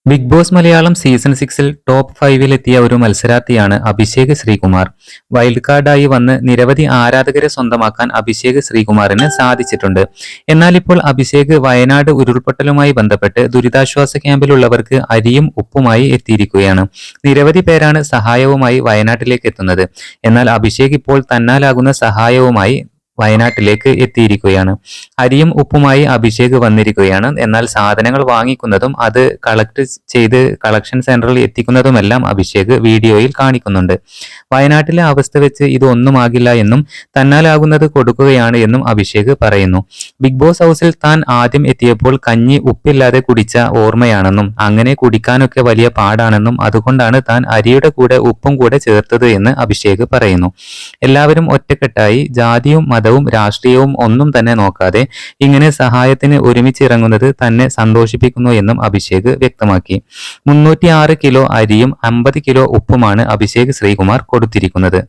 Big Boss Malayalam season 6-ൽ top 5-ലെത്തിയ ഒരു മത്സരാർത്ഥിയാണ് അഭിഷേക് ശ്രീകുമാർ. വൈൽഡ് കാർഡായി വന്ന് നിരവധി ആരാധകരെ സ്വന്തമാക്കാൻ അഭിഷേക് ശ്രീകുമാറിന് സാധിച്ചിട്ടുണ്ട്. എന്നാൽ ഇപ്പോൾ അഭിഷേക് വയനാട് ഉരുൾപൊട്ടലുമായി ബന്ധപ്പെട്ട് ദുരിതാശ്വാസ ക്യാമ്പിലുള്ളവർക്ക് അരിയും ഉപ്പുമായി എത്തിയിരിക്കുകയാണ്. നിരവധി പേരാണ് സഹായവുമായി വയനാട്ടിലേക്ക് എത്തുന്നത്. എന്നാൽ അഭിഷേക് ഇപ്പോൾ തന്നാലാകുന്ന സഹായവുമായി വയനാട്ടിലേക്ക് എത്തിയിരിക്കുകയാണ്. അരിയും ഉപ്പുമായി അഭിഷേക് വന്നിരിക്കുകയാണ്. എന്നാൽ സാധനങ്ങൾ വാങ്ങിക്കുന്നതും അത് കളക്ട് ചെയ്ത് കളക്ഷൻ സെന്ററിൽ എത്തിക്കുന്നതുമെല്ലാം അഭിഷേക് വീഡിയോയിൽ കാണിക്കുന്നുണ്ട്. വയനാട്ടിലെ അവസ്ഥ വെച്ച് ഇതൊന്നുമാകില്ല എന്നും തന്നാലാകുന്നത് കൊടുക്കുകയാണ് എന്നും അഭിഷേക് പറയുന്നു. ബിഗ് ബോസ് ഹൗസിൽ താൻ ആദ്യം എത്തിയപ്പോൾ കഞ്ഞി ഉപ്പില്ലാതെ കുടിച്ച ഓർമ്മയാണെന്നും അങ്ങനെ കുടിക്കാനൊക്കെ വലിയ പാടാണെന്നും അതുകൊണ്ടാണ് താൻ അരിയുടെ കൂടെ ഉപ്പും കൂടെ ചേർത്തത് എന്ന് അഭിഷേക് പറയുന്നു. എല്ലാവരും ഒറ്റക്കെട്ടായി ജാതിയും മതവും രാഷ്ട്രീയവും ഒന്നും തന്നെ നോക്കാതെ ഇങ്ങനെ സഹായത്തിന് ഒരുമിച്ചിറങ്ങുന്നത് തന്നെ സന്തോഷിപ്പിക്കുന്നു എന്നും അഭിഷേക് വ്യക്തമാക്കി. 306 കിലോ അരിയും 50 കിലോ ഉപ്പുമാണ് അഭിഷേക് ശ്രീകുമാർ കൊടുത്തിരിക്കുന്നത്.